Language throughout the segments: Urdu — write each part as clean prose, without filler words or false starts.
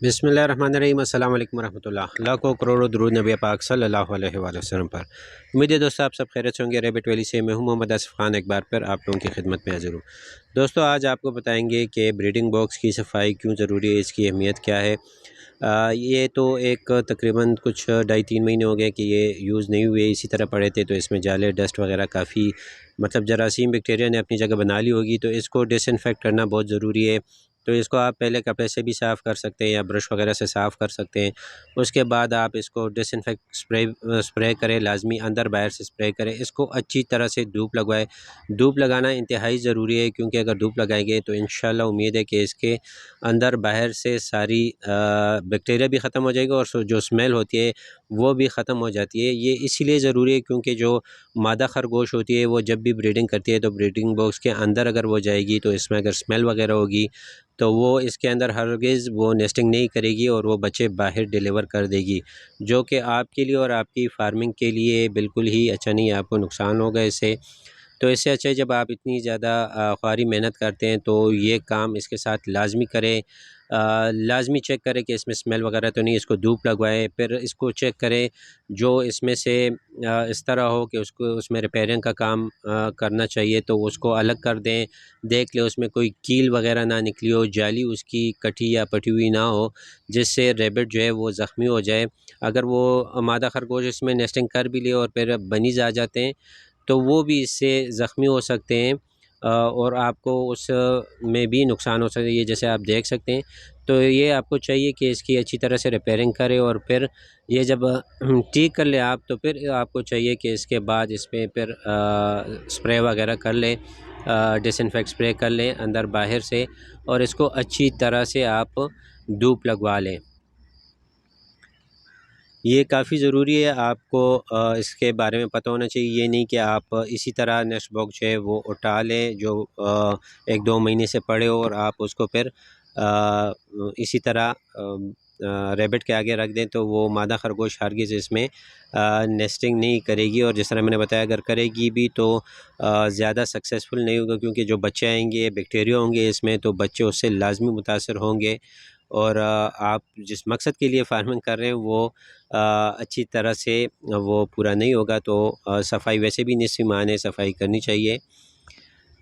بسم اللہ الرحمن الرحیم۔ السلام علیکم ورحمۃ اللہ۔ لاکھوں کروڑوں درود نبی پاک صلی اللہ علیہ وآلہ وسلم پر۔ امید ہے دوستو آپ سب خیریت سے ہوں گے۔ ریبٹ ویلی سے میں ہوں محمد آصف خان، ایک بار پھر آپ لوگوں کی خدمت میں حاضر ہوں۔ دوستو آج آپ کو بتائیں گے کہ بریڈنگ باکس کی صفائی کیوں ضروری ہے، اس کی اہمیت کیا ہے۔ یہ تو ایک تقریباً کچھ 2.5-3 مہینے ہو گئے کہ یہ یوز نہیں ہوئے، اسی طرح پڑے تھے، تو اس میں جالے ڈسٹ وغیرہ کافی جراثیم بیکٹیریا نے اپنی جگہ بنا لی ہوگی، تو اس کو ڈس انفیکٹ کرنا بہت ضروری ہے۔ تو اس کو آپ پہلے کپڑے سے بھی صاف کر سکتے ہیں یا برش وغیرہ سے صاف کر سکتے ہیں۔ اس کے بعد آپ اس کو ڈس انفیکٹ اسپرے کریں، لازمی اندر باہر سے اسپرے کریں۔ اس کو اچھی طرح سے دھوپ لگوائے۔ دھوپ لگانا انتہائی ضروری ہے، کیونکہ اگر دھوپ لگائیں گے تو انشاءاللہ امید ہے کہ اس کے اندر باہر سے ساری بیکٹیریا بھی ختم ہو جائے گی، اور جو اسمیل ہوتی ہے وہ بھی ختم ہو جاتی ہے۔ یہ اسی لیے ضروری ہے کیونکہ جو مادہ خرگوش ہوتی ہے وہ جب بھی بریڈنگ کرتی ہے تو بریڈنگ باکس کے اندر اگر وہ جائے گی تو اس میں اگر اسمیل وغیرہ ہوگی تو وہ اس کے اندر ہرگز وہ نیسٹنگ نہیں کرے گی اور وہ بچے باہر ڈیلیور کر دے گی، جو کہ آپ کے لیے اور آپ کی فارمنگ کے لیے بالکل ہی اچھا نہیں ہے، آپ کو نقصان ہوگا اس سے۔ تو اس سے اچھا ہے جب آپ اتنی زیادہ خواری محنت کرتے ہیں تو یہ کام اس کے ساتھ لازمی کریں۔ لازمی چیک کریں کہ اس میں اسمیل وغیرہ تو نہیں، اس کو دھوپ لگوائے، پھر اس کو چیک کریں جو اس میں سے اس طرح ہو کہ اس میں ریپیرنگ کا کام کرنا چاہیے تو اس کو الگ کر دیں۔ دیکھ لیں اس میں کوئی کیل وغیرہ نہ نکلی ہو، جالی اس کی کٹی یا پٹی ہوئی نہ ہو، جس سے ریبٹ جو ہے وہ زخمی ہو جائے۔ اگر وہ مادہ خرگوش اس میں نیسٹنگ کر بھی لے اور پھر بنیز آ جاتے ہیں تو وہ بھی اس سے زخمی ہو سکتے ہیں، اور آپ کو اس میں بھی نقصان ہو سکتا ہے، یہ جیسے آپ دیکھ سکتے ہیں۔ تو یہ آپ کو چاہیے کہ اس کی اچھی طرح سے ریپیرنگ کرے، اور پھر یہ جب ٹھیک کر لے آپ تو پھر آپ کو چاہیے کہ اس کے بعد اس پہ پھر اسپرے وغیرہ کر لیں، ڈس انفیکٹ اسپرے کر لیں اندر باہر سے، اور اس کو اچھی طرح سے آپ دھوپ لگوا لیں۔ یہ کافی ضروری ہے، آپ کو اس کے بارے میں پتہ ہونا چاہیے۔ یہ نہیں کہ آپ اسی طرح نیسٹ باکس جو ہے وہ اٹھا لیں جو 1-2 مہینے سے پڑے ہو، اور آپ اس کو پھر اسی طرح ریبٹ کے آگے رکھ دیں تو وہ مادہ خرگوش ہرگز اس میں نیسٹنگ نہیں کرے گی، اور جس طرح میں نے بتایا اگر کرے گی بھی تو زیادہ سکسیسفل نہیں ہوگا، کیونکہ جو بچے آئیں گے بیکٹیریا ہوں گے اس میں، تو بچے اس سے لازمی متاثر ہوں گے، اور آپ جس مقصد کے لیے فارمنگ کر رہے ہیں وہ اچھی طرح سے وہ پورا نہیں ہوگا۔ تو صفائی ویسے بھی نصف ایمان ہے، صفائی کرنی چاہیے۔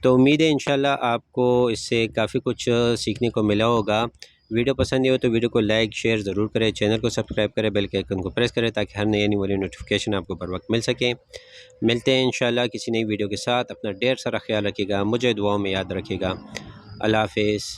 تو امید ہے انشاءاللہ آپ کو اس سے کافی کچھ سیکھنے کو ملا ہوگا۔ ویڈیو پسند ہو تو ویڈیو کو لائک شیئر ضرور کریں، چینل کو سبسکرائب کریں، بیل کے آئیکن کو پریس کریں تاکہ ہر نئی آنے والی نوٹیفیکیشن آپ کو بر وقت مل سکیں۔ ملتے ہیں انشاءاللہ کسی نئی ویڈیو کے ساتھ۔ اپنا ڈھیر سارا خیال رکھیے گا، مجھے دعاؤں میں یاد رکھیے گا۔ اللہ حافظ۔